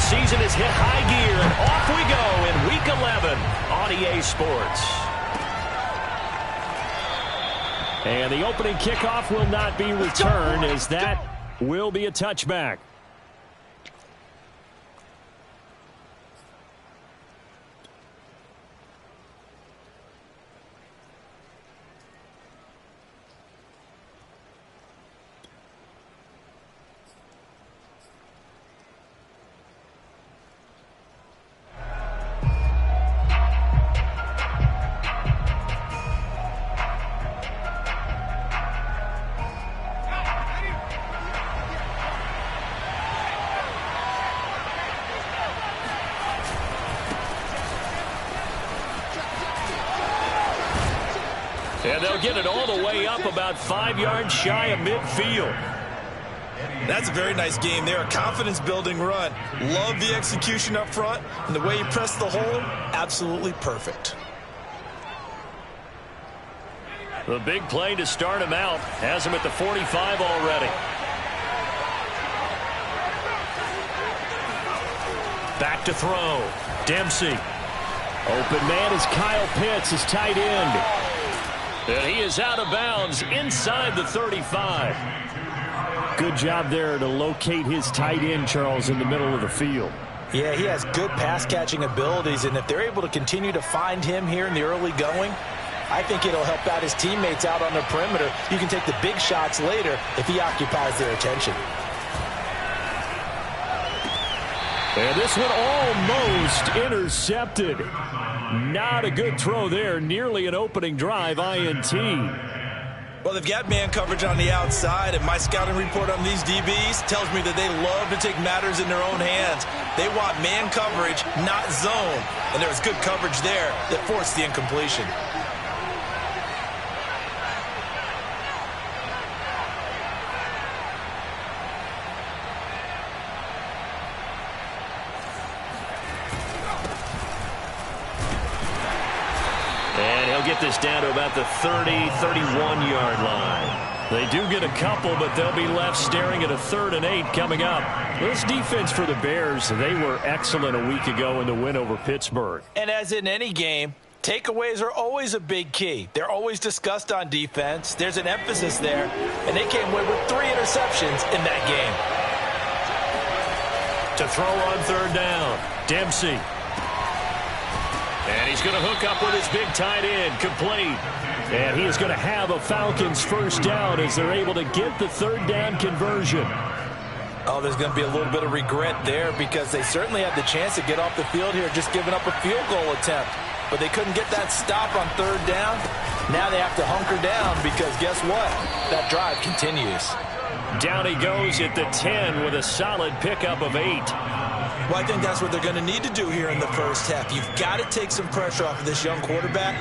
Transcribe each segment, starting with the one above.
season has hit high gear, and off we go in Week 11 on EA Sports. And the opening kickoff will not be returned, as that will be a touchback. And they'll get it all the way up about 5 yards shy of midfield. That's a very nice game there. A confidence-building run. Love the execution up front. And the way he pressed the hole, absolutely perfect. The big play to start him out. Has him at the 45 already. Back to throw. Dempsey. Open man is Kyle Pitts, his tight end. And he is out of bounds inside the 35. Good job there to locate his tight end, Charles, in the middle of the field. Yeah, he has good pass-catching abilities, and if they're able to continue to find him here in the early going, I think it'll help out his teammates out on the perimeter. You can take the big shots later if he occupies their attention. And this one almost intercepted. Not a good throw there. Nearly an opening drive INT. Well, they've got man coverage on the outside, and my scouting report on these DBs tells me that they love to take matters in their own hands. They want man coverage, not zone. And there was good coverage there that forced the incompletion. Get this down to about the 30, 31-yard line. They do get a couple, but they'll be left staring at a 3rd and 8 coming up. This defense for the Bears, they were excellent a week ago in the win over Pittsburgh. And as in any game, takeaways are always a big key. They're always discussed on defense. There's an emphasis there, and they came away with 3 interceptions in that game. To throw on 3rd down, Dempsey. And he's going to hook up with his big tight end, complete. And he is going to have a Falcons first down as they're able to get the 3rd down conversion. Oh, there's going to be a little bit of regret there because they certainly had the chance to get off the field here, just giving up a field goal attempt. But they couldn't get that stop on 3rd down. Now they have to hunker down because guess what? That drive continues. Down he goes at the 10 with a solid pickup of 8. Well, I think that's what they're going to need to do here in the first half. You've got to take some pressure off of this young quarterback,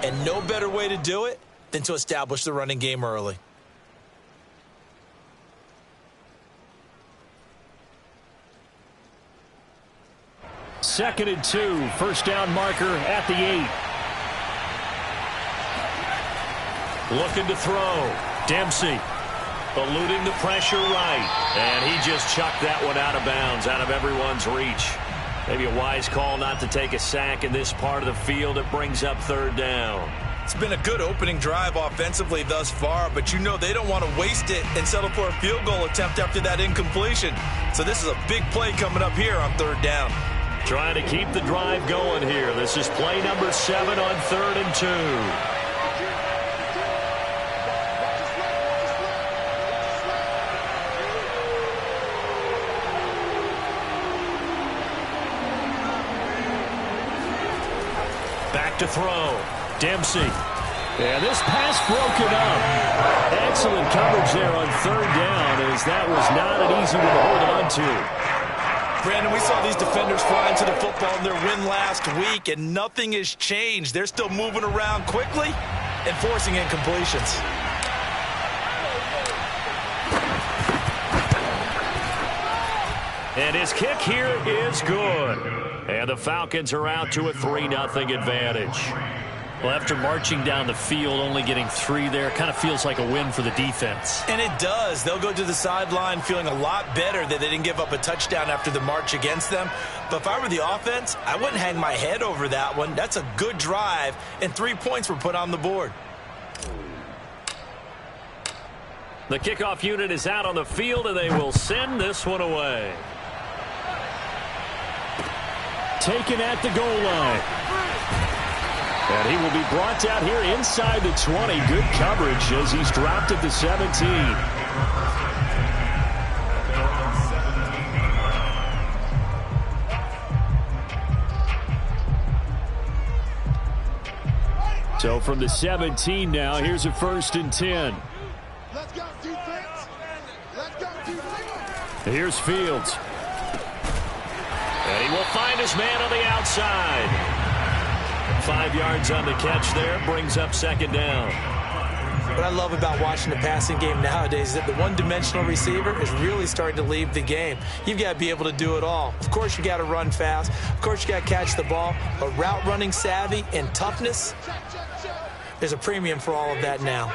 and no better way to do it than to establish the running game early. Second and 2, first down marker at the 8. Looking to throw. Dempsey. Eluding the pressure right. And he just chucked that one out of bounds, out of everyone's reach. Maybe a wise call not to take a sack in this part of the field. It brings up 3rd down. It's been a good opening drive offensively thus far, but you know they don't want to waste it and settle for a field goal attempt after that incompletion. So this is a big play coming up here on 3rd down. Trying to keep the drive going here. This is play number 7 on 3rd and 2. Back to throw. Dempsey. And this pass broken up. Excellent coverage there on 3rd down, as that was not an easy one to hold on to. Brandon, we saw these defenders flying to the football in their win last week, and nothing has changed. They're still moving around quickly and forcing incompletions. And his kick here is good. And the Falcons are out to a 3-0 advantage. Well, after marching down the field, only getting 3 there, kind of feels like a win for the defense. And it does. They'll go to the sideline feeling a lot better that they didn't give up a touchdown after the march against them. But if I were the offense, I wouldn't hang my head over that one. That's a good drive, and 3 points were put on the board. The kickoff unit is out on the field, and they will send this one away. Taken at the goal line. And he will be brought out here inside the 20. Good coverage as he's dropped at the 17. So from the 17 now, here's a 1st and 10. Let's go, defense. Let's go, defense. Here's Fields. And he will find his man on the outside. 5 yards on the catch there, brings up 2nd down. What I love about watching the passing game nowadays is that the one-dimensional receiver is really starting to leave the game. You've got to be able to do it all. Of course, you got to run fast. Of course, you got to catch the ball. But route running savvy and toughness, there's a premium for all of that now.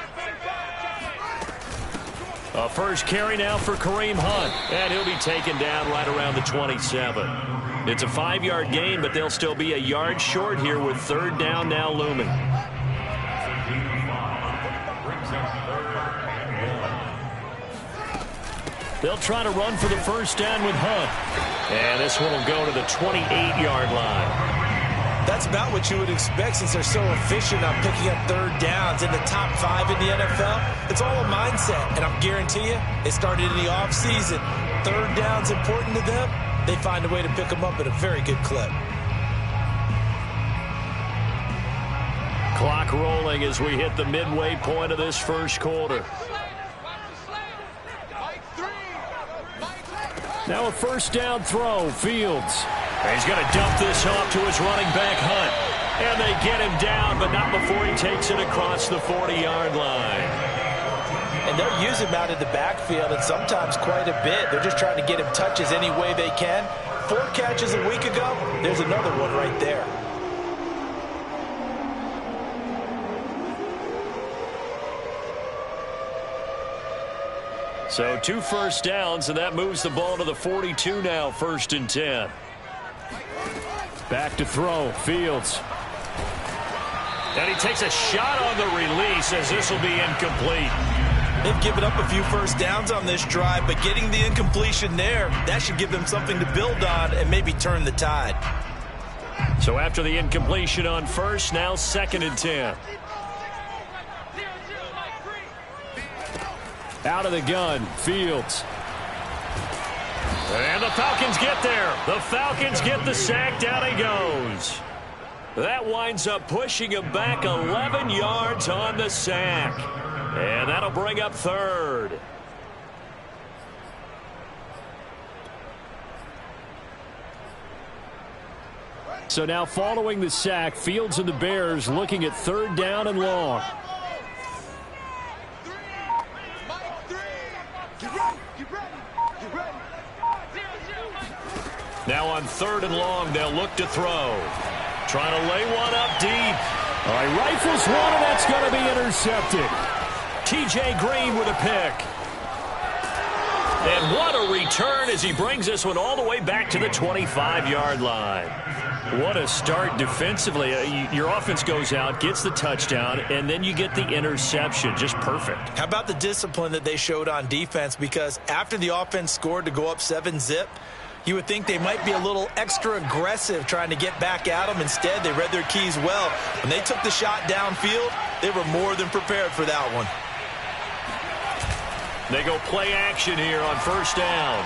A first carry now for Kareem Hunt. And he'll be taken down right around the 27. It's a 5-yard gain, but they'll still be a yard short here with 3rd down now looming. They'll try to run for the 1st down with Hunt. And this one will go to the 28-yard line. That's about what you would expect since they're so efficient on picking up 3rd downs in the top 5 in the NFL. It's all a mindset, and I'll guarantee you it started in the offseason. 3rd down's important to them. They find a way to pick them up at a very good clip. Clock rolling as we hit the midway point of this 1st quarter. Now a 1st down throw, Fields. And he's going to dump this off to his running back, Hunt. And they get him down, but not before he takes it across the 40-yard line. And they're using him out in the backfield, and sometimes quite a bit. They're just trying to get him touches any way they can. 4 catches a week ago. There's another one right there. So 2 first downs, and that moves the ball to the 42 now, 1st and 10. Back to throw, Fields. And he takes a shot on the release as this will be incomplete. They've given up a few 1st downs on this drive, but getting the incompletion there, that should give them something to build on and maybe turn the tide. So after the incompletion on 1st, now 2nd and 10. Out of the gun, Fields. And the Falcons get there. The Falcons get the sack. Down he goes. That winds up pushing him back 11 yards on the sack. And that'll bring up 3rd. So now following the sack, Fields and the Bears looking at 3rd down and long. Now on 3rd and long, they'll look to throw. Trying to lay one up deep. All right, rifles one, and that's going to be intercepted. T.J. Green with a pick. And what a return as he brings this one all the way back to the 25-yard line. What a start defensively. Your offense goes out, gets the touchdown, and then you get the interception. Just perfect. How about the discipline that they showed on defense? Because after the offense scored to go up 7-zip, you would think they might be a little extra aggressive trying to get back at them. Instead, they read their keys well. When they took the shot downfield, they were more than prepared for that one. They go play action here on 1st down.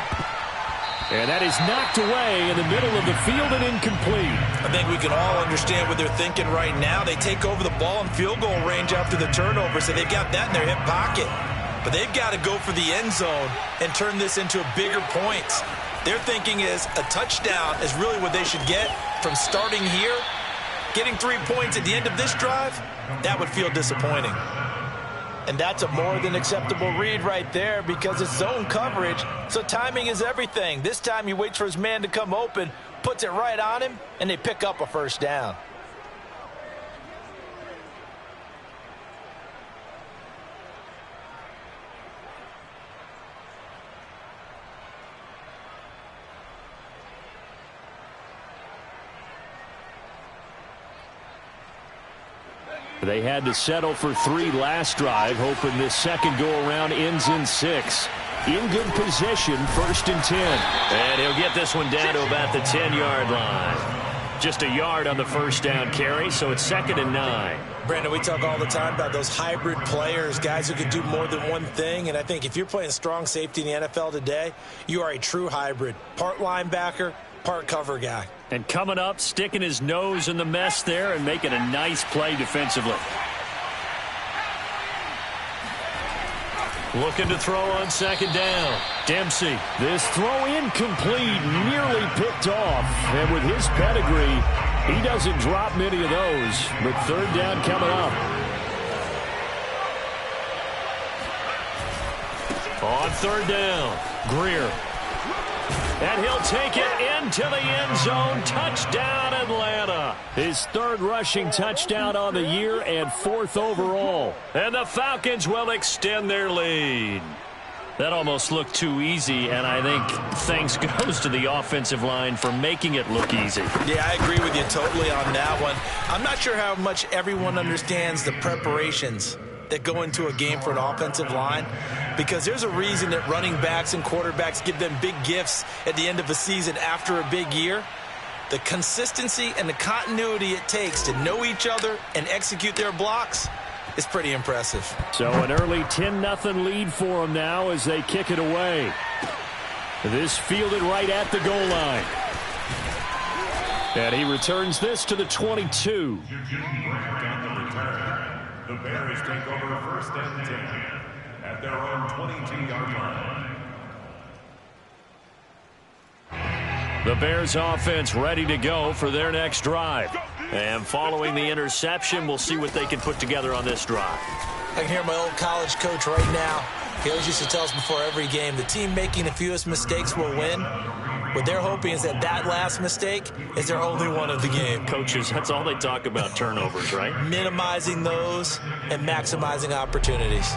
And that is knocked away in the middle of the field and incomplete. I think we can all understand what they're thinking right now. They take over the ball in field goal range after the turnover, so they've got that in their hip pocket. But they've got to go for the end zone and turn this into bigger points. Their thinking is a touchdown is really what they should get from starting here. Getting 3 points at the end of this drive, that would feel disappointing. And that's a more than acceptable read right there because it's zone coverage, so timing is everything. This time he waits for his man to come open, puts it right on him, and they pick up a 1st down. They had to settle for 3 last drive, hoping this second go-around ends in 6. In good position, 1st and 10. And he'll get this one down to about the 10-yard line. Just a yard on the first down carry, so it's 2nd and 9. Brandon, we talk all the time about those hybrid players, guys who can do more than one thing. And I think if you're playing strong safety in the NFL today, you are a true hybrid. Part linebacker, part cover guy. And coming up, sticking his nose in the mess there and making a nice play defensively. Looking to throw on 2nd down. Dempsey. This throw incomplete, nearly picked off. And with his pedigree, he doesn't drop many of those. But 3rd down coming up. On 3rd down, Greer. And he'll take it into the end zone. Touchdown, Atlanta. His 3rd rushing touchdown on the year and 4th overall. And the Falcons will extend their lead. That almost looked too easy, and I think thanks goes to the offensive line for making it look easy. Yeah, I agree with you totally on that one. I'm not sure how much everyone understands the preparations that go into a game for an offensive line, because there's a reason that running backs and quarterbacks give them big gifts at the end of a season after a big year. The consistency and the continuity it takes to know each other and execute their blocks is pretty impressive. So an early 10-0 lead for them now as they kick it away. This fielded right at the goal line. And he returns this to the 22. The Bears take over 1st and 10 at their own 22-yard line. The Bears offense ready to go for their next drive. And following the interception, we'll see what they can put together on this drive. I can hear my old college coach right now. He always used to tell us before every game, the team making the fewest mistakes will win. What they're hoping is that last mistake is their only one of the game. Coaches, that's all they talk about, turnovers, right? Minimizing those and maximizing opportunities.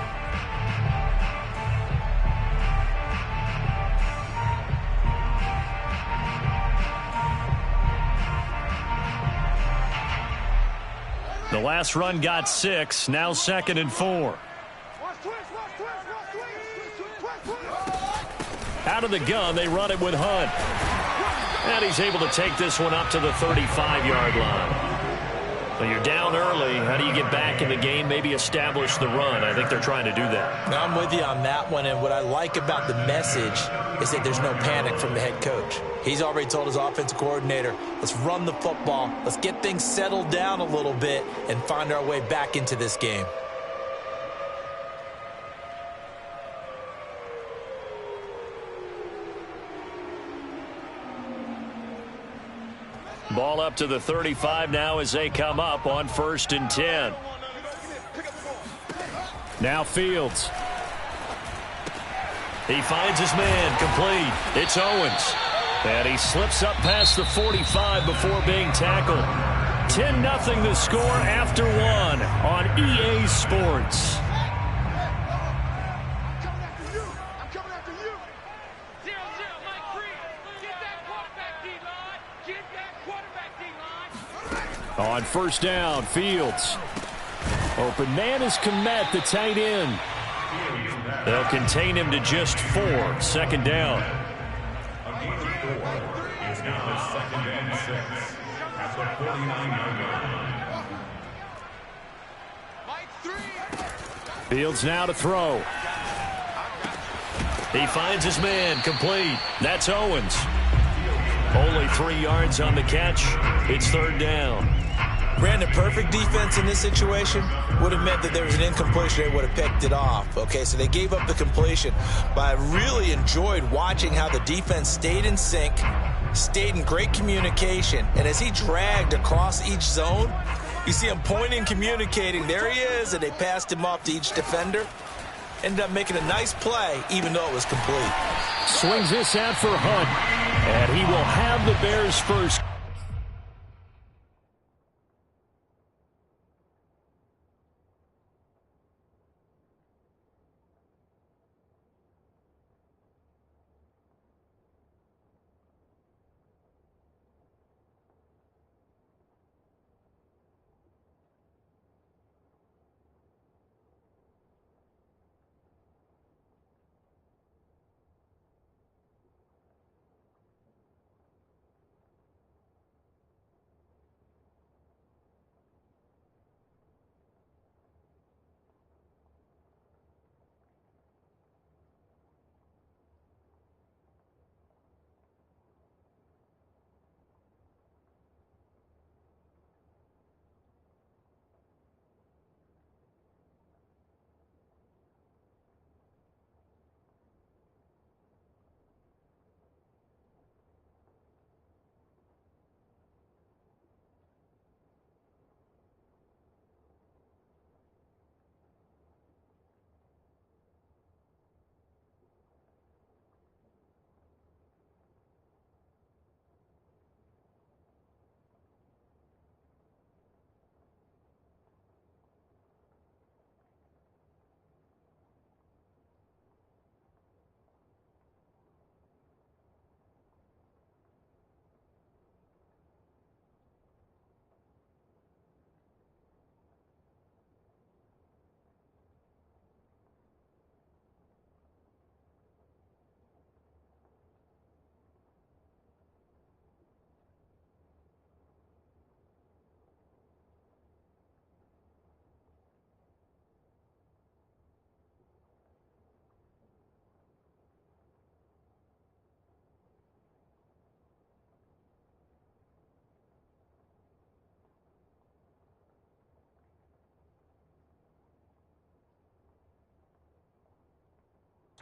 The last run got 6, now 2nd and 4. Out of the gun, they run it with Hunt. And he's able to take this one up to the 35-yard line. Well, you're down early. How do you get back in the game, maybe establish the run? I think they're trying to do that. Now, I'm with you on that one, and what I like about the message is that there's no panic from the head coach. He's already told his offensive coordinator, let's run the football, let's get things settled down a little bit and find our way back into this game. Ball up to the 35 now as they come up on 1st and 10. Now Fields. He finds his man, complete. It's Owens. And he slips up past the 45 before being tackled. 10-0 the score after 1 on EA Sports. On 1st down, Fields. Open man is Komet, the tight end. They'll contain him to just 4. 2nd down. A gain of 4 is now 2nd and 6 at the 49-yard line. Fields now to throw. He finds his man, complete. That's Owens. Only 3 yards on the catch. It's 3rd down. Brandon, perfect defense in this situation would have meant that there was an incompletion. They would have picked it off. Okay, so they gave up the completion. But I really enjoyed watching how the defense stayed in sync, stayed in great communication. And as he dragged across each zone, you see him pointing, communicating. There he is, and they passed him off to each defender. Ended up making a nice play, even though it was complete. Swings this out for Hunt. And he will have the Bears first.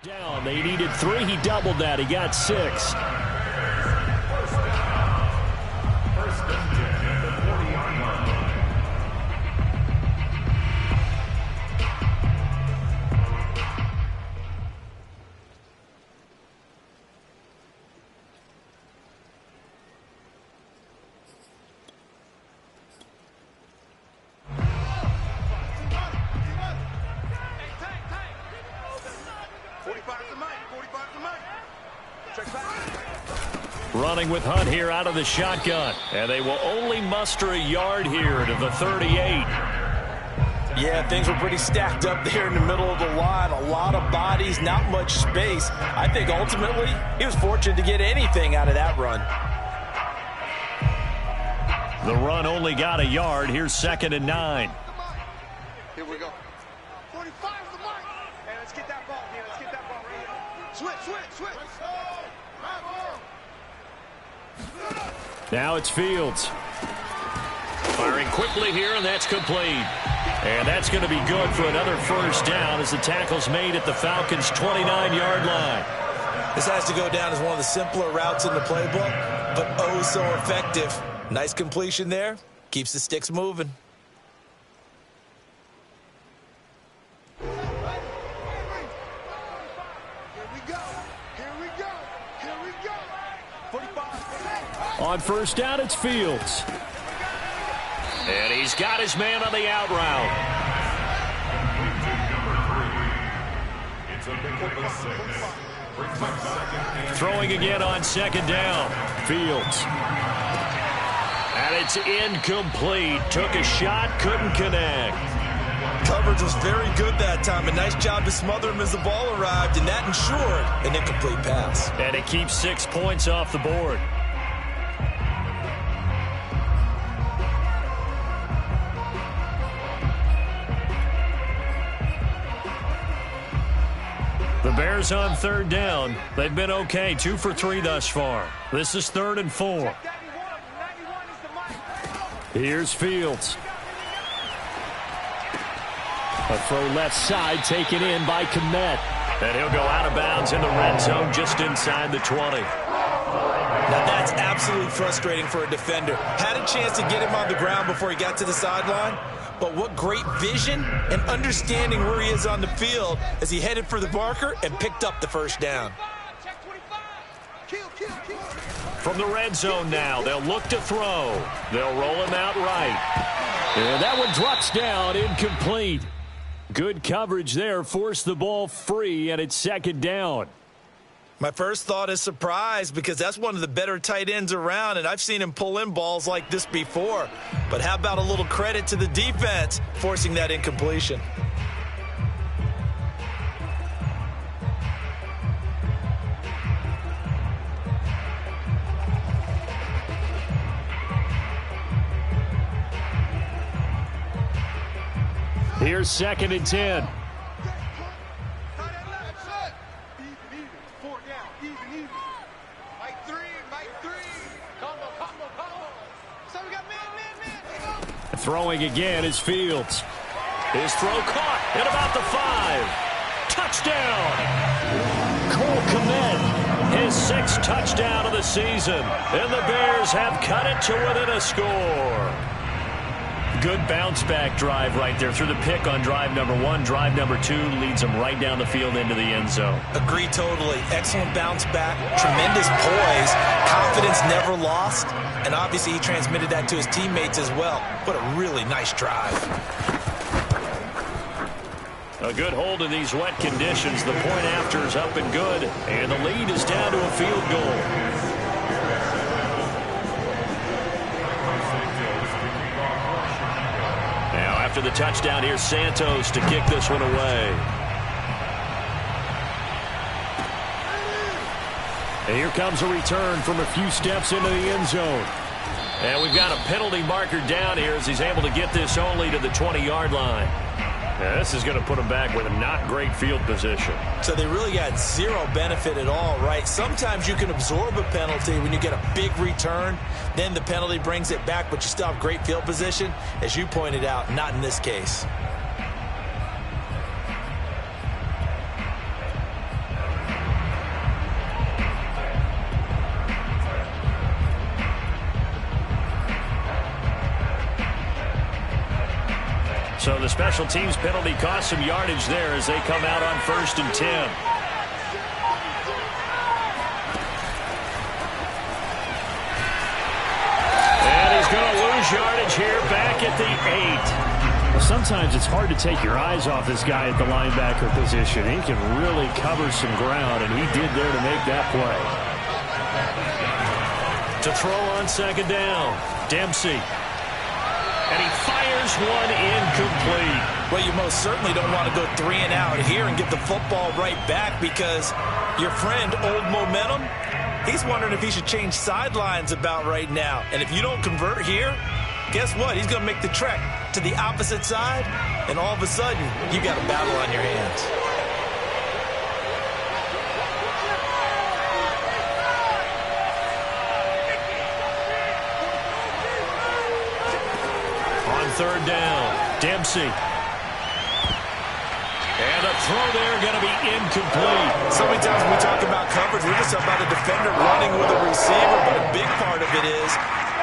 Down. They needed 3. He doubled that. He got 6. First and 10 at the 40-yard line. Running with Hunt here out of the shotgun. And they will only muster a yard here to the 38. Yeah, things were pretty stacked up there in the middle of the line. A lot of bodies, not much space. I think ultimately he was fortunate to get anything out of that run. The run only got a yard. Here's 2nd and 9. Here we go. 45 the mark. Hey, let's get that ball. Yeah, let's get that ball right here. Switch. Now it's Fields. Firing quickly here, and that's complete. And that's going to be good for another first down as the tackle's made at the Falcons' 29-yard line. This has to go down as one of the simpler routes in the playbook, but oh so effective. Nice completion there. Keeps the sticks moving. On first down, it's Fields. And he's got his man on the out route. It's a pick of 6. Brings up 2nd and Throwing again on 2nd down. Fields. And it's incomplete. Took a shot, couldn't connect. Coverage was very good that time. A nice job to smother him as the ball arrived, and that ensured an incomplete pass. And it keeps 6 points off the board. The Bears on 3rd down. They've been okay, 2 for 3 thus far. This is 3rd and 4. Here's Fields. A throw left side taken in by Kmet. And he'll go out of bounds in the red zone just inside the 20. Now that's absolutely frustrating for a defender. Had a chance to get him on the ground before he got to the sideline. But what great vision and understanding where he is on the field as he headed for the marker and picked up the first down. From the red zone now, they'll look to throw. They'll roll him out right. And that one drops down, incomplete. Good coverage there, forced the ball free, and it's 2nd down. My first thought is surprise because that's one of the better tight ends around, and I've seen him pull in balls like this before. But how about a little credit to the defense forcing that incompletion? Here's 2nd and 10. Throwing again is Fields. His throw caught at about the 5. Touchdown! Cole Kmet, his 6th touchdown of the season. And the Bears have cut it to within a score. Good bounce-back drive right there through the pick on drive number 1. Drive number 2 leads them right down the field into the end zone. Agree totally. Excellent bounce back, tremendous poise, confidence never lost, and obviously he transmitted that to his teammates as well. What a really nice drive. A good hold in these wet conditions. The point after is up and good, and the lead is down to a field goal. After the touchdown, here's Santos to kick this one away. And here comes a return from a few steps into the end zone. And we've got a penalty marker down here as he's able to get this only to the 20-yard line. Now, this is going to put him back with a not great field position. So they really got zero benefit at all, right? Sometimes you can absorb a penalty when you get a big return. Then the penalty brings it back, but you still have great field position. As you pointed out, not in this case. So the special teams penalty cost some yardage there as they come out on 1st and 10. And he's going to lose yardage here back at the 8. Well, sometimes it's hard to take your eyes off this guy at the linebacker position. He can really cover some ground, and he did there to make that play. To throw on 2nd down, Dempsey. And he fires one incomplete. Well, you most certainly don't want to go 3 and out here and get the football right back because your friend, Old Momentum, he's wondering if he should change sidelines about right now. And if you don't convert here, guess what? He's going to make the trek to the opposite side, and all of a sudden, you got a battle on your hands. On 3rd down, Dempsey. And a throw there going to be incomplete. So many times when we talk about coverage, we're just about a defender running with a receiver, but a big part of it is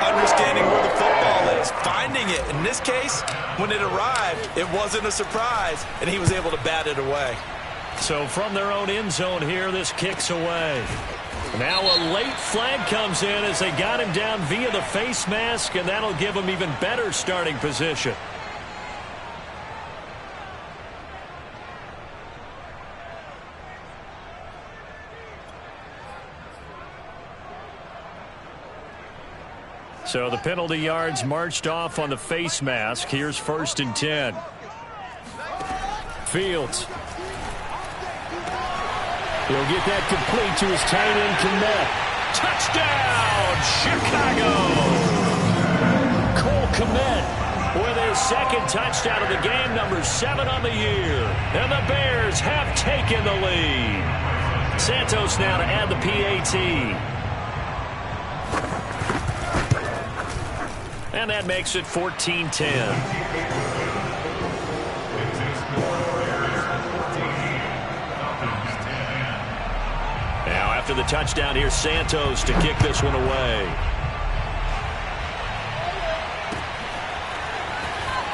understanding where the football is, finding it. In this case, when it arrived, it wasn't a surprise, and he was able to bat it away. So from their own end zone here, this kicks away. Now a late flag comes in as they got him down via the face mask, and that'll give him even better starting position. So the penalty yards marched off on the face mask. Here's 1st and 10. Fields. He'll get that complete to his tight end, Kmet. Touchdown, Chicago! Cole Kmet with his 2nd touchdown of the game, number 7 on the year. And the Bears have taken the lead. Santos now to add the PAT. And that makes it 14-10. Now after the touchdown, here's Santos to kick this one away.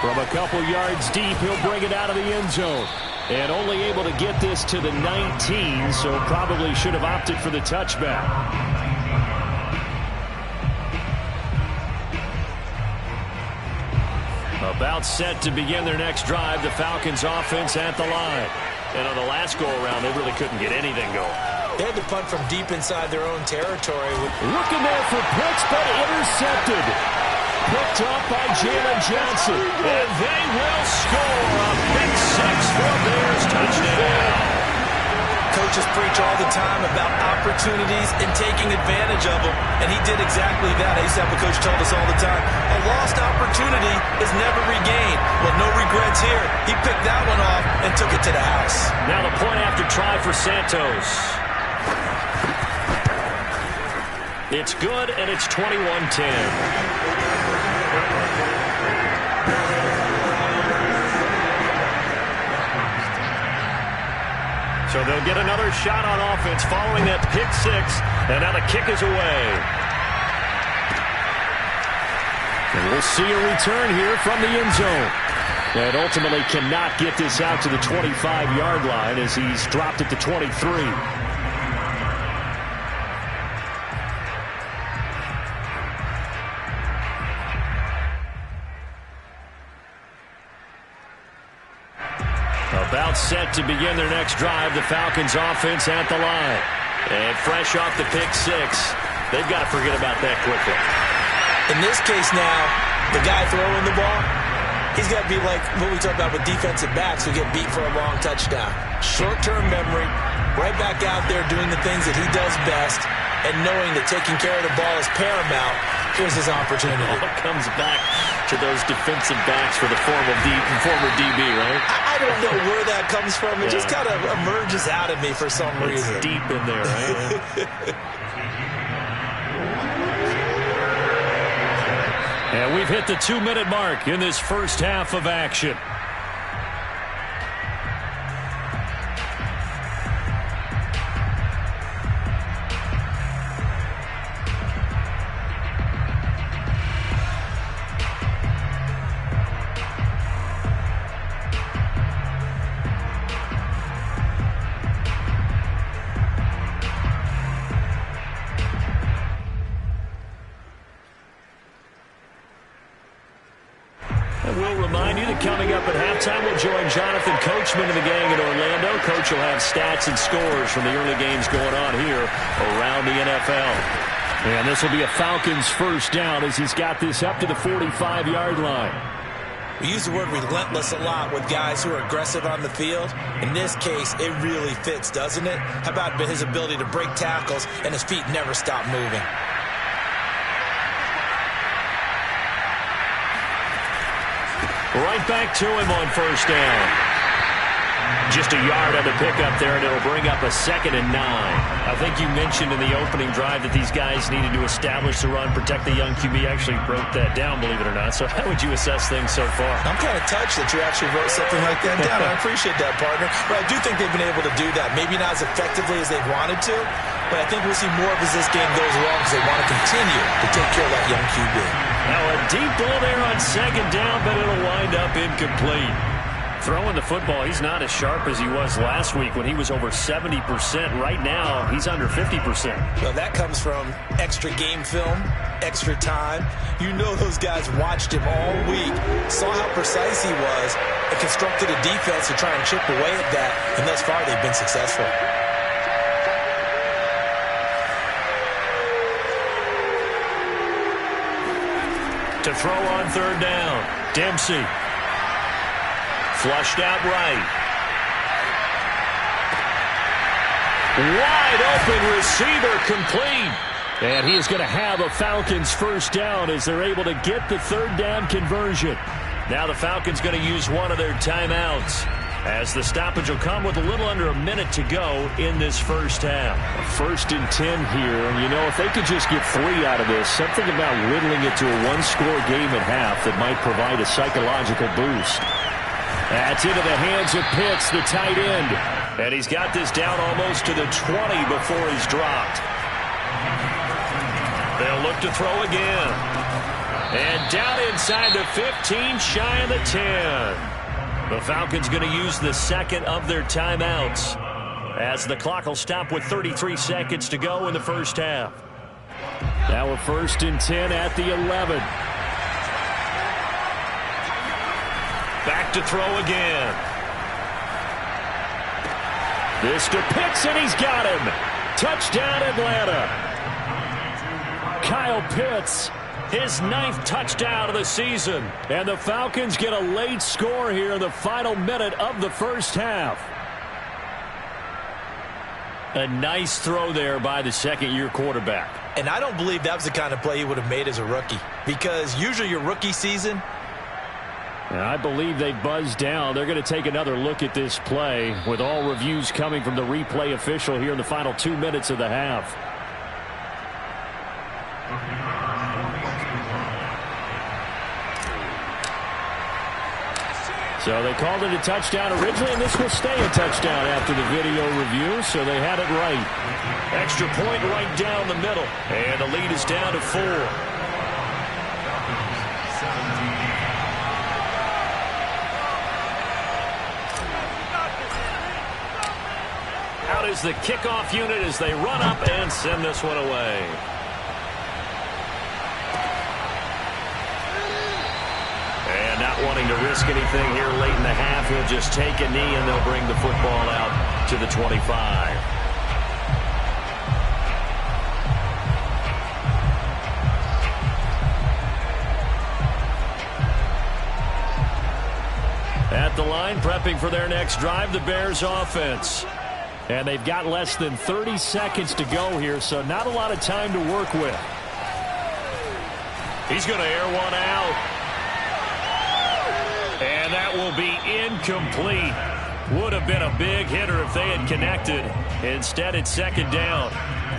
From a couple yards deep, he'll bring it out of the end zone. And only able to get this to the 19, so probably should have opted for the touchback. About set to begin their next drive, the Falcons offense at the line. And on the last go-around, they really couldn't get anything going. They had to punt from deep inside their own territory. Looking there for Pitts, but intercepted. Picked up by Jalen Johnson. And they will score a pick 6 for Bears touchdown. Coaches preach all the time about opportunities and taking advantage of them, and he did exactly that. I used to have a coach told us all the time, a lost opportunity is never regained. Well, no regrets here. He picked that one off and took it to the house. Now the point after try for Santos. It's good, and it's 21-10. So they'll get another shot on offense following that pick 6, and now the kick is away. And we'll see a return here from the end zone. And ultimately cannot get this out to the 25-yard line as he's dropped at the 23. About set to begin their next drive, the Falcons offense at the line. And fresh off the pick 6, they've got to forget about that quickly. In this case now, the guy throwing the ball, he's got to be like what we talk about with defensive backs who get beat for a long touchdown. Short-term memory, right back out there doing the things that he does best, and knowing that taking care of the ball is paramount. Here's his opportunity. It all comes back to those defensive backs for the former DB, right? I don't know where that comes from. It just kind of emerges out of me for some reason. It's deep in there, right? And we've hit the 2-minute mark in this first half of action. freshman in the gang in Orlando. Coach will have stats and scores from the early games going on here around the NFL. And this will be a Falcons first down as he's got this up to the 45-yard line. We use the word relentless a lot with guys who are aggressive on the field. In this case, it really fits, doesn't it? How about his ability to break tackles and his feet never stop moving? Right back to him on first down. Just a yard on the pickup there, and it'll bring up a 2nd and 9. I think you mentioned in the opening drive that these guys needed to establish the run, protect the young QB. Actually wrote that down, believe it or not. So how would you assess things so far? I'm kind of touched that you actually wrote something like that down. I appreciate that, partner. But I do think they've been able to do that. Maybe not as effectively as they've wanted to, but I think we'll see more of as this game goes along because they want to continue to take care of that young QB. Now a deep ball there on 2nd down, but it'll wind up incomplete. Throwing the football, he's not as sharp as he was last week when he was over 70%. Right now, he's under 50%. Well, that comes from extra game film, extra time. You know those guys watched him all week, saw how precise he was, and constructed a defense to try and chip away at that, and thus far they've been successful. To throw on 3rd down, Dempsey. Flushed out right. Wide open receiver complete. And he is going to have a Falcons first down as they're able to get the 3rd down conversion. Now the Falcons going to use one of their timeouts as the stoppage will come with a little under a minute to go in this first half. A 1st and 10 here. And, you know, if they could just get 3 out of this, something about whittling it to a one-score game at half that might provide a psychological boost. That's into the hands of Pitts, the tight end. And he's got this down almost to the 20 before he's dropped. They'll look to throw again. And down inside the 15, shy of the 10. The Falcons going to use the 2nd of their timeouts as the clock will stop with 33 seconds to go in the first half. Now a 1st and 10 at the 11. Back to throw again. This to Pitts, and he's got him. Touchdown, Atlanta. Kyle Pitts, his 9th touchdown of the season. And the Falcons get a late score here in the final minute of the first half. A nice throw there by the 2nd-year quarterback. And I don't believe that was the kind of play he would have made as a rookie, because usually your rookie season, and I believe they buzzed down. They're going to take another look at this play with all reviews coming from the replay official here in the final 2 minutes of the half. So they called it a touchdown originally, and this will stay a touchdown after the video review, so they had it right. Extra point right down the middle, and the lead is down to 4. Out is the kickoff unit as they run up and send this one away. And not wanting to risk anything here late in the half, he'll just take a knee and they'll bring the football out to the 25. At the line, prepping for their next drive, the Bears offense. And they've got less than 30 seconds to go here, so not a lot of time to work with. He's going to air one out. And that will be incomplete. Would have been a big hitter if they had connected. Instead, it's 2nd down.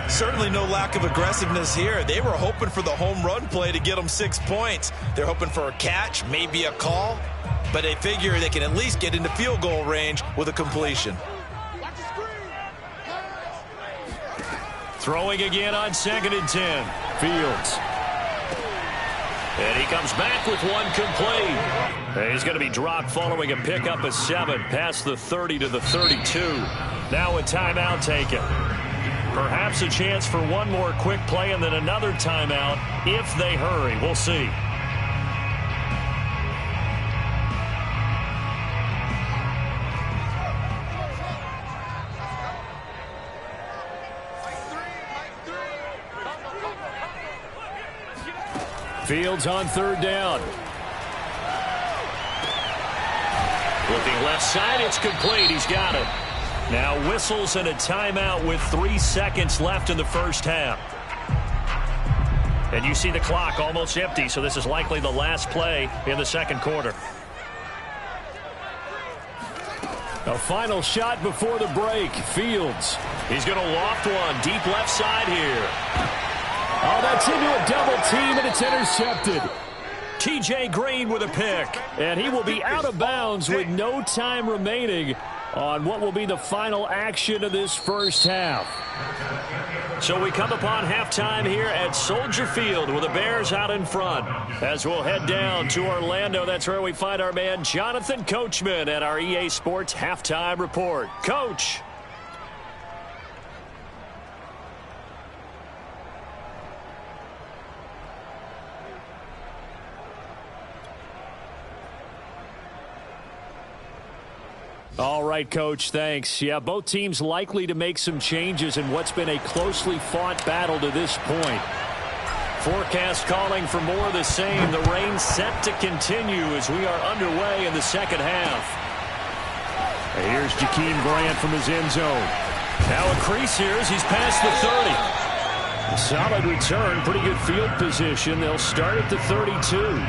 Certainly no lack of aggressiveness here. They were hoping for the home run play to get them 6 points. They're hoping for a catch, maybe a call, but they figure they can at least get into field goal range with a completion. Throwing again on 2nd and 10. Fields. And he comes back with one complete. And he's going to be dropped following a pickup of 7 past the 30 to the 32. Now a timeout taken. Perhaps a chance for one more quick play and then another timeout if they hurry. We'll see. Fields on third down. Looking left side, it's complete. He's got it. Now whistles and a timeout with 3 seconds left in the first half. And you see the clock almost empty, so this is likely the last play in the second quarter. A final shot before the break. Fields. He's going to loft one deep left side here. Oh, that's into a double team, and it's intercepted. T.J. Green with a pick. And he will be out of bounds with no time remaining on what will be the final action of this first half. So we come upon halftime here at Soldier Field with the Bears out in front. As we'll head down to Orlando, that's where we find our man Jonathan Coachman at our EA Sports Halftime Report. Coach. All right, Coach, thanks. Yeah, both teams likely to make some changes in what's been a closely fought battle to this point. Forecast calling for more of the same. The rain set to continue as we are underway in the second half. Here's Jakeem Grant from his end zone. Now a crease here as he's past the 30. Solid return, pretty good field position. They'll start at the 32.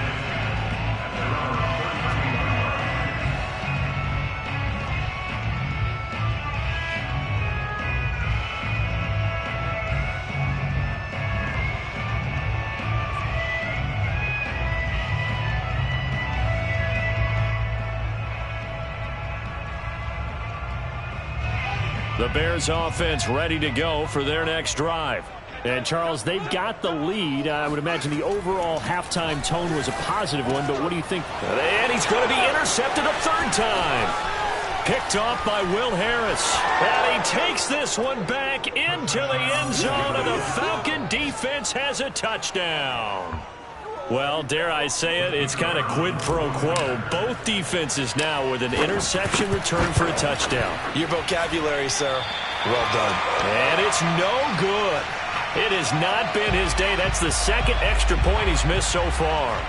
The Bears offense ready to go for their next drive. And, Charles, they've got the lead. I would imagine the overall halftime tone was a positive one, but what do you think? And he's going to be intercepted a third time. Picked off by Will Harris. And he takes this one back into the end zone, and the Falcon defense has a touchdown. Well, dare I say it, it's kind of quid pro quo. Both defenses now with an interception return for a touchdown. Your vocabulary, sir. Well done. And it's no good. It has not been his day. That's the second extra point he's missed so far.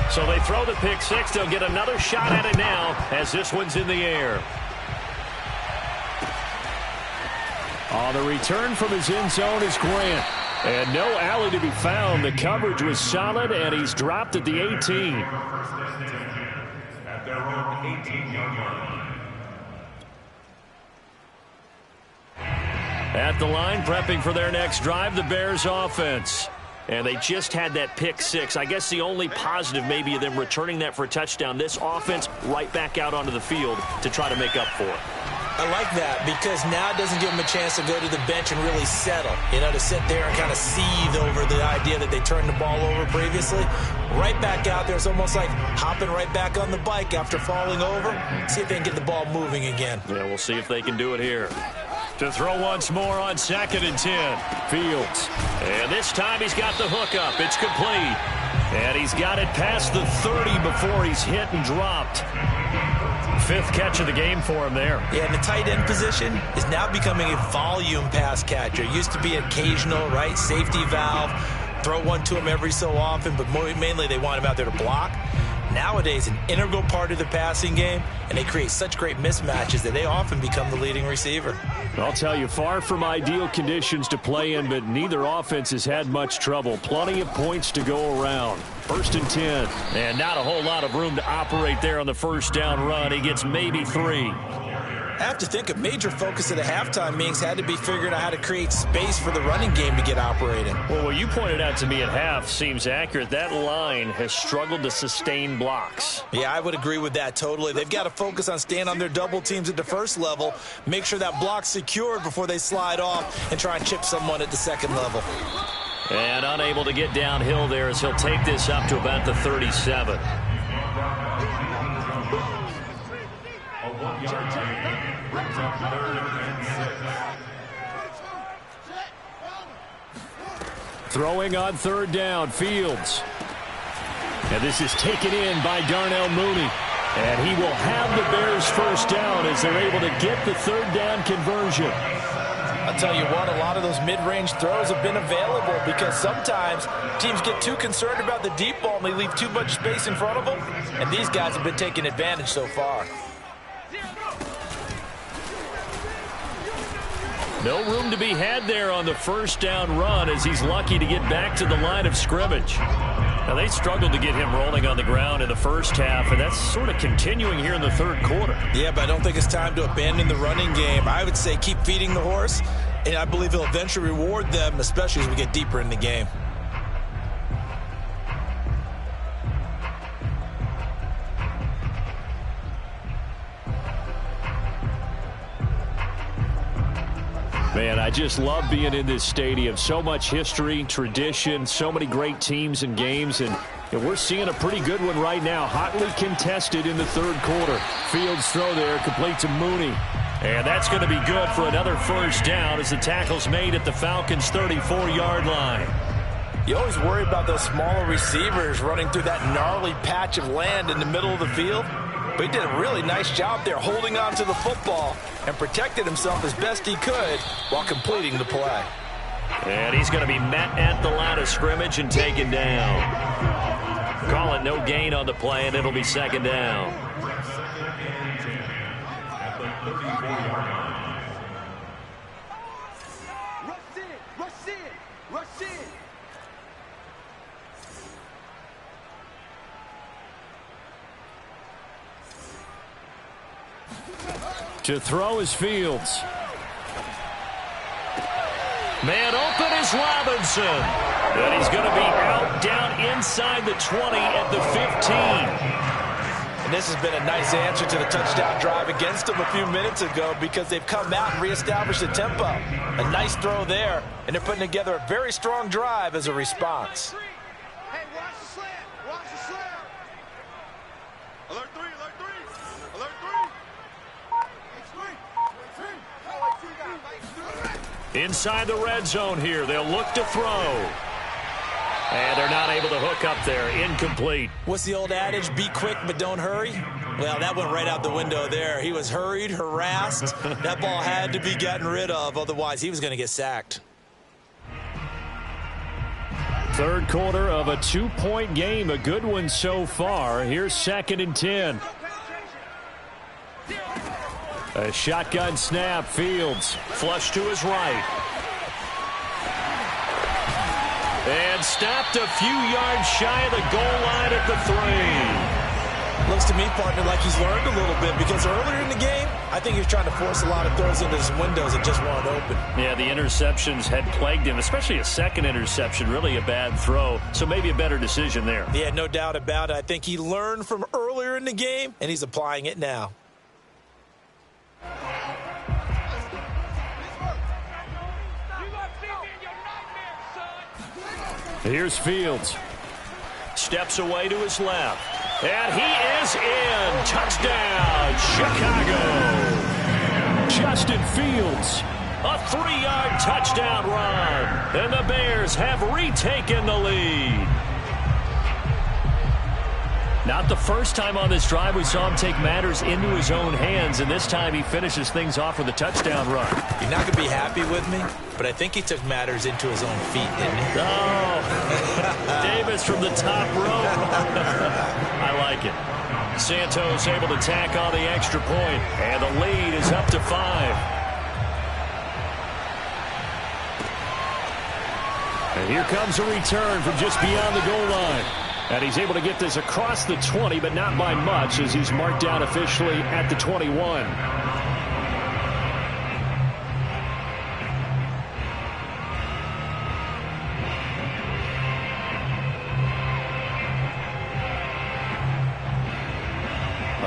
So they throw the pick six. They'll get another shot at it now as this one's in the air. On the return from his end zone is Grant. And no alley to be found. The coverage was solid, and he's dropped at the 18. At their own 18-yard line. At the line, prepping for their next drive, the Bears offense. And they just had that pick six. I guess the only positive maybe of them returning that for a touchdown. This offense right back out onto the field to try to make up for it. I like that because now it doesn't give them a chance to go to the bench and really settle. You know, to sit there and kind of seethe over the idea that they turned the ball over previously. Right back out there. It's almost like hopping right back on the bike after falling over. See if they can get the ball moving again. Yeah, we'll see if they can do it here. To throw once more on 2nd and 10. Fields. And this time he's got the hook up. It's complete. And he's got it past the 30 before he's hit and dropped. 5th catch of the game for him there. Yeah, and the tight end position is now becoming a volume pass catcher. It used to be occasional, right? Safety valve. Throw one to him every so often, but mainly they want him out there to block. Nowadays, an integral part of the passing game, and they create such great mismatches that they often become the leading receiver. I'll tell you, far from ideal conditions to play in, but neither offense has had much trouble. Plenty of points to go around. 1st and 10. And not a whole lot of room to operate there on the first down run. He gets maybe 3. I have to think a major focus of the halftime meetings had to be figuring out how to create space for the running game to get operating. Well, what you pointed out to me at half seems accurate. That line has struggled to sustain blocks. Yeah, I would agree with that totally. They've got to focus on staying on their double teams at the first level, make sure that block's secured before they slide off and try and chip someone at the second level. And unable to get downhill there as he'll take this up to about the 37. A 1-yard gain brings up Throwing on third down, Fields. And this is taken in by Darnell Mooney. And he will have the Bears first down as they're able to get the third down conversion. I'll tell you what, a lot of those mid-range throws have been available because sometimes teams get too concerned about the deep ball and they leave too much space in front of them. And these guys have been taking advantage so far. No room to be had there on the first down run as he's lucky to get back to the line of scrimmage. Now, they struggled to get him rolling on the ground in the first half, and that's sort of continuing here in the third quarter. Yeah, but I don't think it's time to abandon the running game. I would say keep feeding the horse, and I believe he'll eventually reward them, especially as we get deeper in the game. Man, I just love being in this stadium. So much history, tradition, so many great teams and games, and we're seeing a pretty good one right now. Hotly contested in the third quarter. Fields throw there, complete to Mooney. And that's going to be good for another first down as the tackle's made at the Falcons' 34-yard line. You always worry about those smaller receivers running through that gnarly patch of land in the middle of the field. But he did a really nice job there holding on to the football and protected himself as best he could while completing the play. And he's going to be met at the line of scrimmage and taken down. Call it no gain on the play, and it'll be second down. To throw is Fields. Man open is Robinson. And he's going to be out down inside the 20 at the 15. And this has been a nice answer to the touchdown drive against them a few minutes ago because they've come out and reestablished the tempo. A nice throw there, and they're putting together a very strong drive as a response. Hey, watch the slant. Watch the slant. Alert 3, alert 3. Alert 3. Inside the red zone here. They'll look to throw. And they're not able to hook up there. Incomplete. What's the old adage? Be quick, but don't hurry. Well, that went right out the window there. He was hurried, harassed. That ball had to be gotten rid of. Otherwise, he was going to get sacked. Third quarter of a 2-point game. A good one so far. Here's 2nd and 10. A shotgun snap. Fields flush to his right. And stopped a few yards shy of the goal line at the 3. Looks to me, partner, like he's learned a little bit because earlier in the game, I think he was trying to force a lot of throws into his windows and just weren't open. Yeah, the interceptions had plagued him, especially a second interception, really a bad throw. So maybe a better decision there. Yeah, no doubt about it. I think he learned from earlier in the game, and he's applying it now. Here's Fields. Steps away to his left. And he is in. Touchdown, Chicago. Justin Fields. A 3-yard touchdown run. And the Bears have retaken the lead. Not the first time on this drive we saw him take matters into his own hands, and this time he finishes things off with a touchdown run. You're not going to be happy with me, but I think he took matters into his own feet, didn't he? Oh, Davis from the top row. I like it. Santos able to tack on the extra point, and the lead is up to 5. And here comes a return from just beyond the goal line. And he's able to get this across the 20, but not by much, as he's marked down officially at the 21.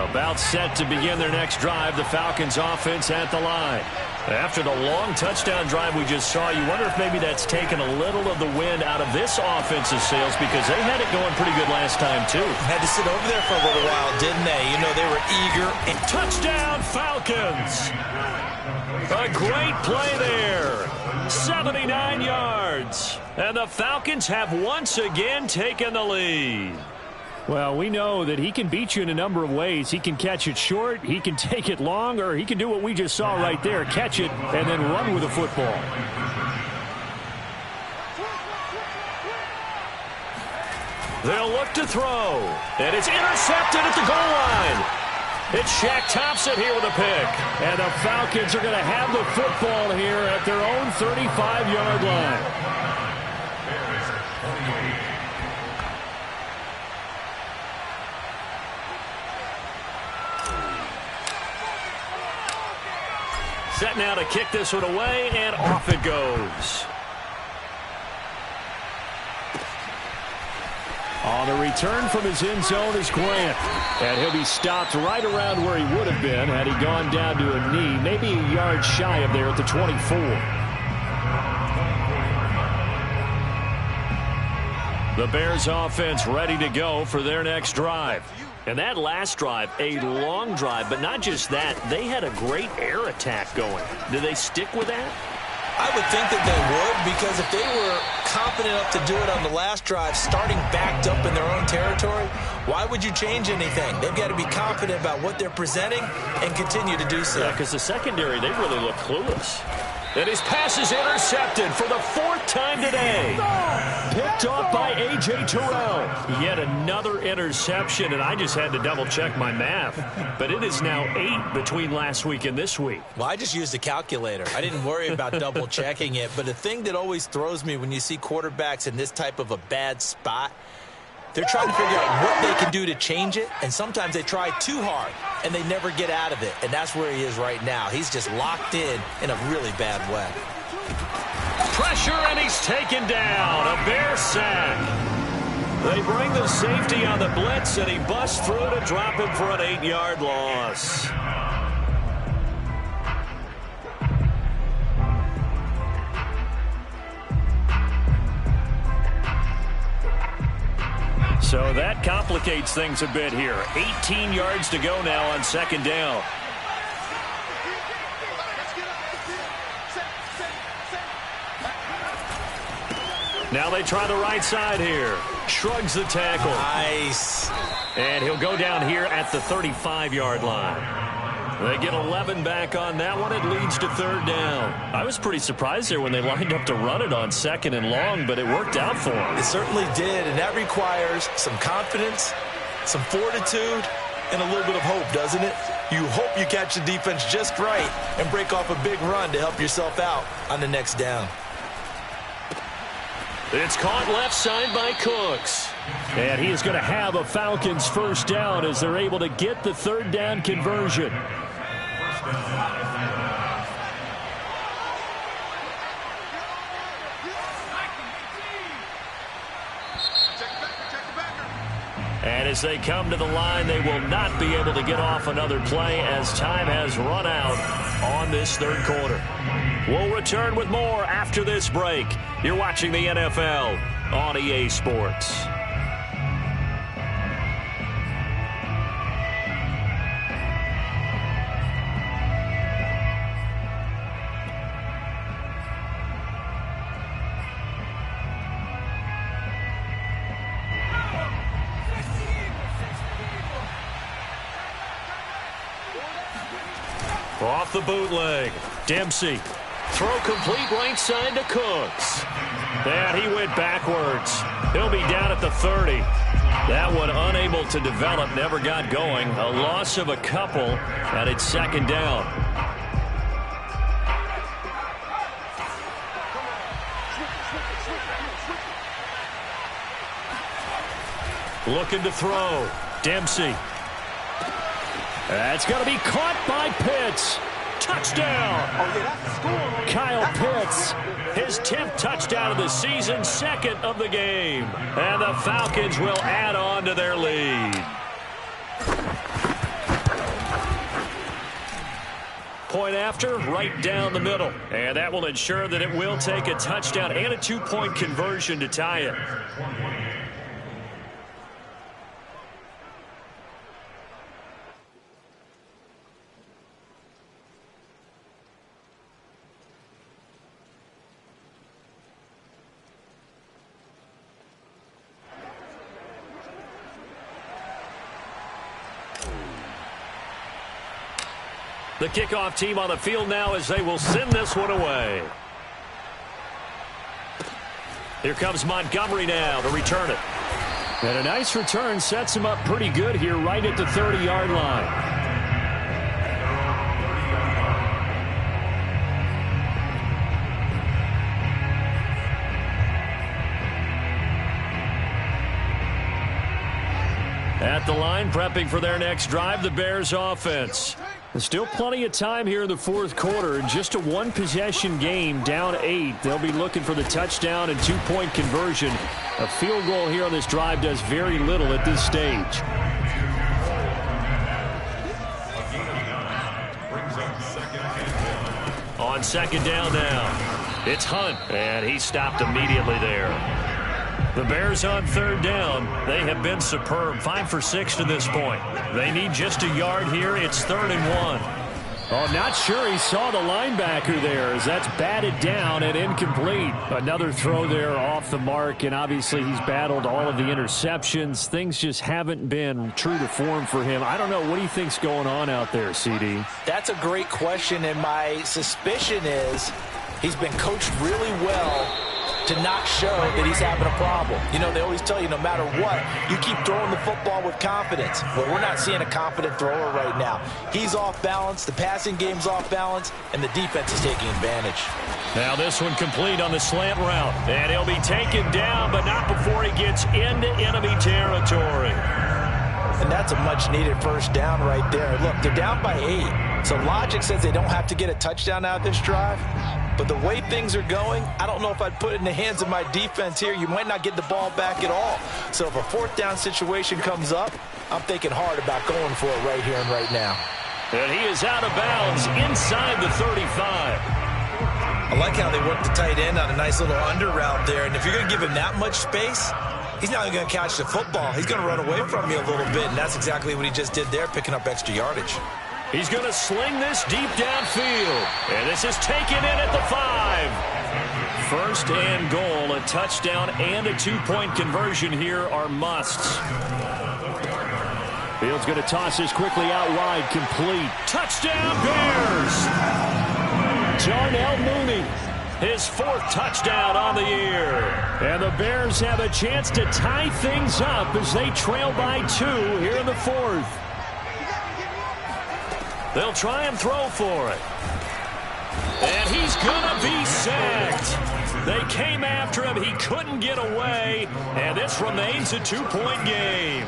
About set to begin their next drive, the Falcons offense at the line. After the long touchdown drive we just saw, you wonder if maybe that's taken a little of the wind out of this offensive sails because they had it going pretty good last time, too. Had to sit over there for a little while, didn't they? You know, they were eager. Touchdown, Falcons! A great play there. 79 yards. And the Falcons have once again taken the lead. Well, we know that he can beat you in a number of ways. He can catch it short, he can take it long, or he can do what we just saw right there, catch it and then run with the football. They'll look to throw, and it's intercepted at the goal line. It's Shaq Thompson here with a pick. And the Falcons are going to have the football here at their own 35-yard line. Set now to kick this one away, and off it goes. On the return from his end zone is Grant. And he'll be stopped right around where he would have been had he gone down to a knee, maybe a yard shy of there at the 24. The Bears offense ready to go for their next drive. And that last drive, a long drive, but not just that, they had a great air attack going. Do they stick with that? I would think that they would, because if they were confident enough to do it on the last drive, starting backed up in their own territory, why would you change anything? They've got to be confident about what they're presenting and continue to do so. Yeah, because the secondary, they really look clueless. And his pass is intercepted for the fourth time today. Picked off by A.J. Terrell. Yet another interception, and I just had to double-check my math. But it is now 8 between last week and this week. Well, I just used a calculator. I didn't worry about double-checking it. But the thing that always throws me when you see quarterbacks in this type of a bad spot, they're trying to figure out what they can do to change it, and sometimes they try too hard, and they never get out of it. And that's where he is right now. He's just locked in a really bad way. Pressure, and he's taken down. A Bear sack. They bring the safety on the blitz, and he busts through to drop him for an 8-yard loss. So that complicates things a bit here. 18 yards to go now on second down. Now they try the right side here. Shrugs the tackle. Nice. And he'll go down here at the 35-yard line. They get 11 back on that one. It leads to third down. I was pretty surprised there when they lined up to run it on second and long, but it worked out for them. It certainly did, and that requires some confidence, some fortitude, and a little bit of hope, doesn't it? You hope you catch the defense just right and break off a big run to help yourself out on the next down. It's caught left side by Cooks. And he is going to have a Falcons first down as they're able to get the third down conversion. And as they come to the line, they will not be able to get off another play as time has run out on this third quarter. We'll return with more after this break. You're watching the NFL on EA Sports. Off the bootleg, Dempsey. Throw complete right side to Cooks. And he went backwards. He'll be down at the 30. That one unable to develop, never got going. A loss of a couple, and it's second down. Looking to throw. Dempsey. That's going to be caught by Pitts. Touchdown. Kyle Pitts, his 10th touchdown of the season, second of the game. And the Falcons will add on to their lead. Point after, right down the middle. And that will ensure that it will take a touchdown and a 2-point conversion to tie it. The kickoff team on the field now as they will send this one away. Here comes Montgomery now to return it. And a nice return sets him up pretty good here right at the 30-yard line. At the line, prepping for their next drive, the Bears offense. There's still plenty of time here in the fourth quarter. Just a one-possession game, down 8. They'll be looking for the touchdown and two-point conversion. A field goal here on this drive does very little at this stage. On second down now, it's Hunt, and he stopped immediately there. The Bears on third down. They have been superb. 5 for 6 to this point. They need just a yard here. It's 3rd and 1. Oh, not sure he saw the linebacker there as that's batted down and incomplete. Another throw there off the mark, and obviously he's battled all of the interceptions. Things just haven't been true to form for him. I don't know. What do you think's going on out there, CD? That's a great question, and my suspicion is he's been coached really well to not show that he's having a problem. You know, they always tell you no matter what, you keep throwing the football with confidence. Well, we're not seeing a confident thrower right now. He's off balance, the passing game's off balance, and the defense is taking advantage. Now this one complete on the slant route. And he'll be taken down, but not before he gets into enemy territory. And that's a much-needed first down right there. Look, they're down by 8. So logic says they don't have to get a touchdown out of this drive. But the way things are going, I don't know if I'd put it in the hands of my defense here. You might not get the ball back at all. So if a fourth down situation comes up, I'm thinking hard about going for it right here and right now. And he is out of bounds inside the 35. I like how they work the tight end on a nice little under route there. And if you're going to give him that much space, he's not going to catch the football. He's going to run away from you a little bit, and that's exactly what he just did there, picking up extra yardage. He's going to sling this deep downfield. And this is taken in at the 5. First and goal, a touchdown and a two-point conversion here are musts. Fields going to toss this quickly out wide, complete. Touchdown Bears! Darnell Mooney, his 4th touchdown on the year. And the Bears have a chance to tie things up as they trail by 2 here in the 4th. They'll try and throw for it. And he's going to be sacked. They came after him. He couldn't get away. And this remains a 2-point game.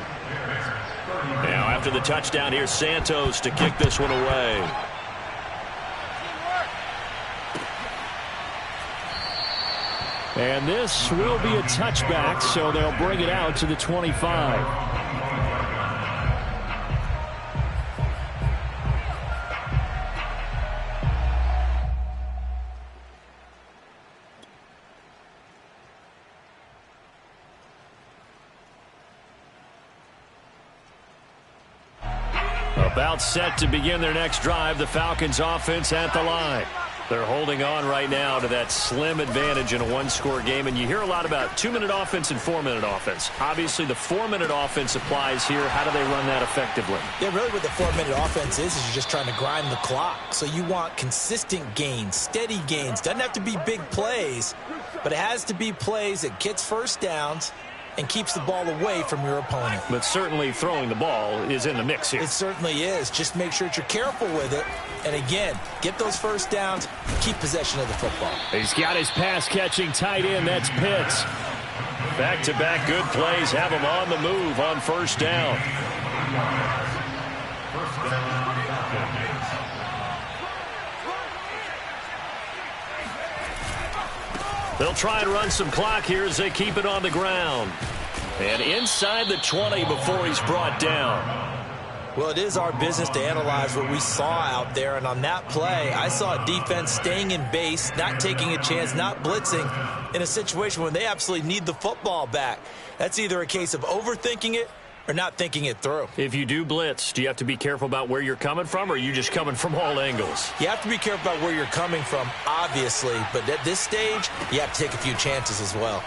Now after the touchdown, here's Santos to kick this one away. And this will be a touchback, so they'll bring it out to the 25. About set to begin their next drive, the Falcons offense at the line. They're holding on right now to that slim advantage in a one-score game, and you hear a lot about 2-minute offense and 4-minute offense. Obviously, the 4-minute offense applies here. How do they run that effectively? Yeah, really what the 4-minute offense is you're just trying to grind the clock. So you want consistent gains, steady gains. Doesn't have to be big plays, but it has to be plays that gets first downs and keeps the ball away from your opponent. But certainly throwing the ball is in the mix here. It certainly is. Just make sure that you're careful with it. And again, get those first downs, keep possession of the football. He's got his pass-catching tight end. That's Pitts. Back-to-back good plays have him on the move on first down. They'll try and run some clock here as they keep it on the ground. And inside the 20 before he's brought down. Well, it is our business to analyze what we saw out there. And on that play, I saw a defense staying in base, not taking a chance, not blitzing in a situation where they absolutely need the football back. That's either a case of overthinking it or not thinking it through. If you do blitz, do you have to be careful about where you're coming from, or are you just coming from all angles? You have to be careful about where you're coming from, obviously. But at this stage, you have to take a few chances as well.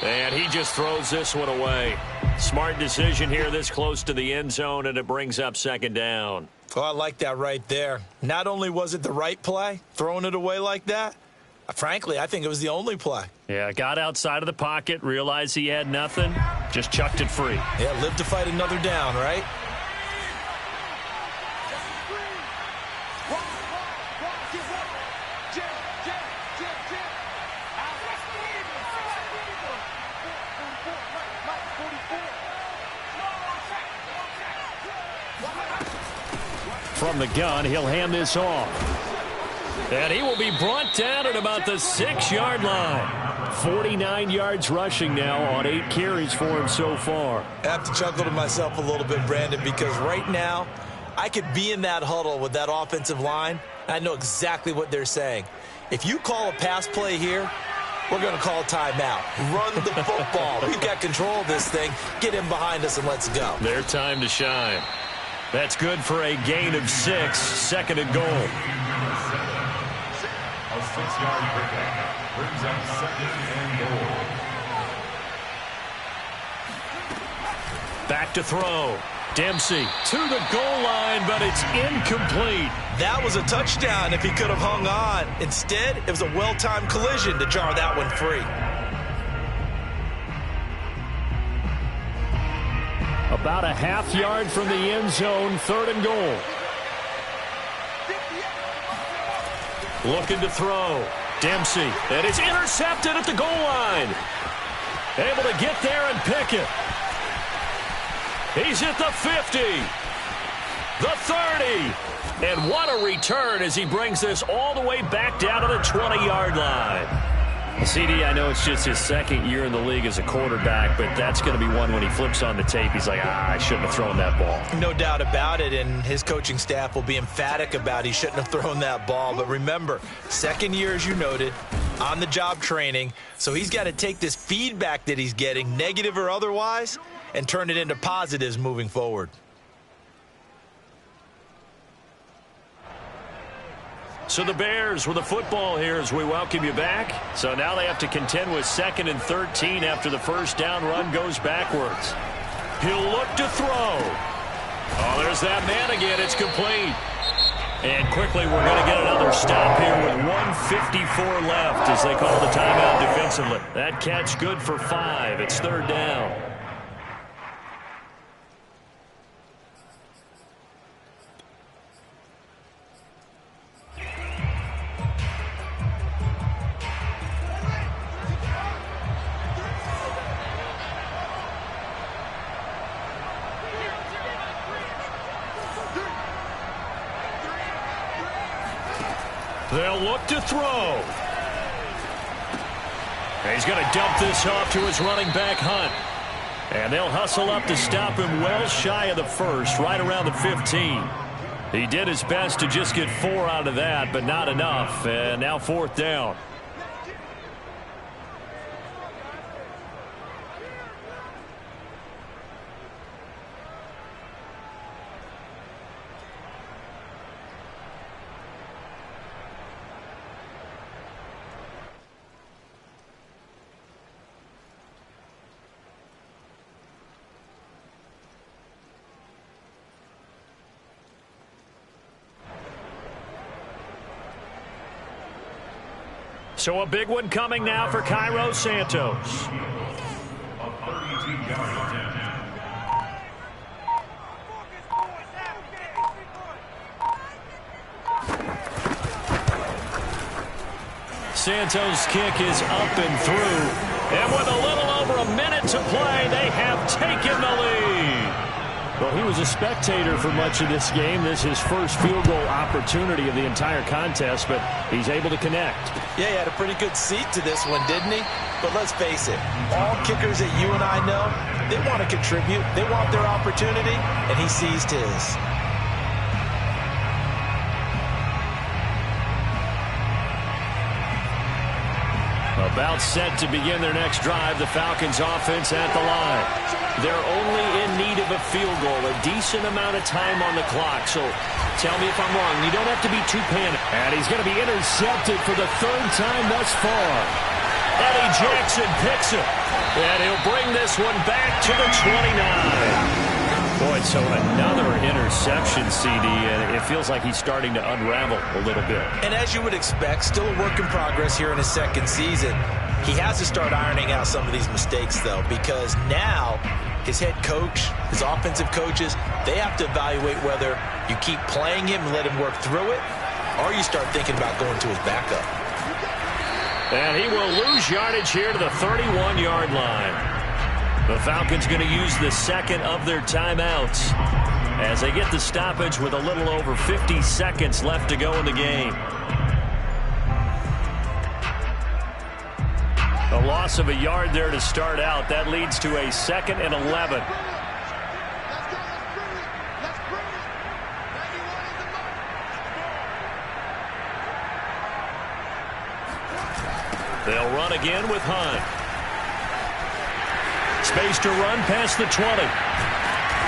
And he just throws this one away. Smart decision here this close to the end zone, and it brings up second down. Oh, I like that right there. Not only was it the right play, throwing it away like that, frankly, I think it was the only play. Yeah, got outside of the pocket, realized he had nothing, just chucked it free. Yeah, live to fight another down, right? From the gun, he'll hand this off. And he will be brought down at about the 6-yard line. 49 yards rushing now on 8 carries for him so far. I have to chuckle to myself a little bit, Brandon, because right now I could be in that huddle with that offensive line. I know exactly what they're saying. If you call a pass play here, we're going to call a timeout. Run the football. We've got control of this thing. Get in behind us and let's go. Their time to shine. That's good for a gain of 6, second and goal. A 6-yard pickup brings up second and goal. Back to throw. Dempsey to the goal line, but it's incomplete. That was a touchdown if he could have hung on. Instead, it was a well-timed collision to jar that one free. About a half yard from the end zone, third and goal. Looking to throw. Dempsey, and it's intercepted at the goal line. Able to get there and pick it. He's at the 50, the 30, and what a return as he brings this all the way back down to the 20-yard line. CD, I know it's just his second year in the league as a quarterback, but that's going to be one when he flips on the tape. He's like, I shouldn't have thrown that ball. No doubt about it, and his coaching staff will be emphatic about he shouldn't have thrown that ball. But remember, second year, as you noted, on-the-job training, so he's got to take this feedback that he's getting, negative or otherwise, and turn it into positives moving forward. So the Bears with the football here as we welcome you back. So now they have to contend with 2nd and 13 after the first down run goes backwards. He'll look to throw. Oh, there's that man again. It's complete. And quickly we're going to get another stop here with 1:54 left as they call the timeout defensively. That catch good for 5. It's third down. They'll look to throw. And he's going to dump this off to his running back, Hunt. And they'll hustle up to stop him well shy of the first, right around the 15. He did his best to just get 4 out of that, but not enough. And now fourth down. So a big one coming now for Cairo Santos. A 32-yard attempt. Santos' kick is up and through. And with a little over a minute to play, they have taken the lead. Well, he was a spectator for much of this game. This is his first field goal opportunity of the entire contest, but he's able to connect. Yeah, he had a pretty good seat to this one, didn't he? But let's face it, all kickers that you and I know, they want to contribute. They want their opportunity, and he seized his. About set to begin their next drive, the Falcons offense at the line. They're only in need of a field goal, a decent amount of time on the clock. So tell me if I'm wrong. You don't have to be too panicked. And he's going to be intercepted for the 3rd time thus far. Eddie Jackson picks it. And he'll bring this one back to the 29. Boy, so another interception, CD, and it feels like he's starting to unravel a little bit. And as you would expect, still a work in progress here in his second season. He has to start ironing out some of these mistakes, though, because now his head coach, his offensive coaches, they have to evaluate whether you keep playing him and let him work through it, or you start thinking about going to his backup. And he will lose yardage here to the 31-yard line. The Falcons going to use the second of their timeouts as they get the stoppage with a little over 50 seconds left to go in the game. A loss of a yard there to start out. That leads to a 2nd and 11. They'll run again with Hunt. Space to run past the 20.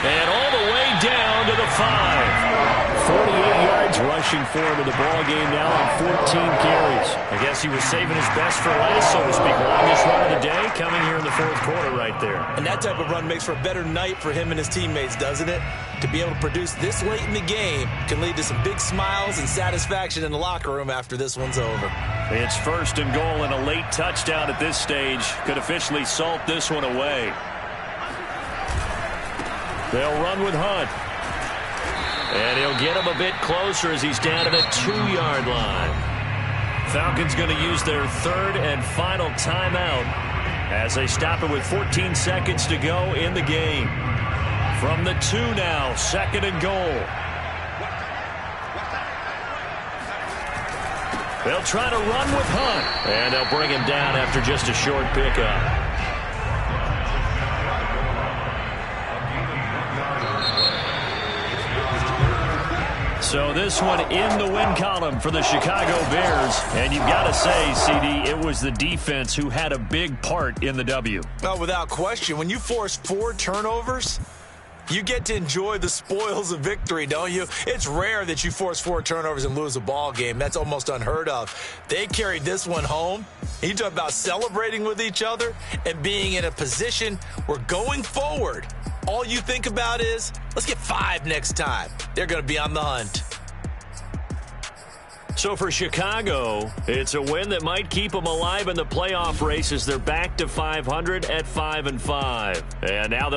And all the way down to the 5. 48 yards rushing for him in the ball game now on 14 carries. I guess he was saving his best for last, so to speak. Longest run of the day coming here in the fourth quarter right there. And that type of run makes for a better night for him and his teammates, doesn't it? To be able to produce this late in the game can lead to some big smiles and satisfaction in the locker room after this one's over. It's 1st and goal and a late touchdown at this stage could officially salt this one away. They'll run with Hunt. And he'll get him a bit closer as he's down to the 2-yard line. Falcons going to use their 3rd and final timeout as they stop it with 14 seconds to go in the game. From the 2 now, 2nd and goal. They'll try to run with Hunt. And they'll bring him down after just a short pickup. So this one in the win column for the Chicago Bears. And you've got to say, CD, it was the defense who had a big part in the W. Well, without question, when you force 4 turnovers, you get to enjoy the spoils of victory, don't you? It's rare that you force 4 turnovers and lose a ball game. That's almost unheard of. They carried this one home. You talk about celebrating with each other and being in a position where going forward, all you think about is, let's get 5 next time. They're going to be on the hunt. So for Chicago, it's a win that might keep them alive in the playoff race as they're back to 500 at 5-5. And now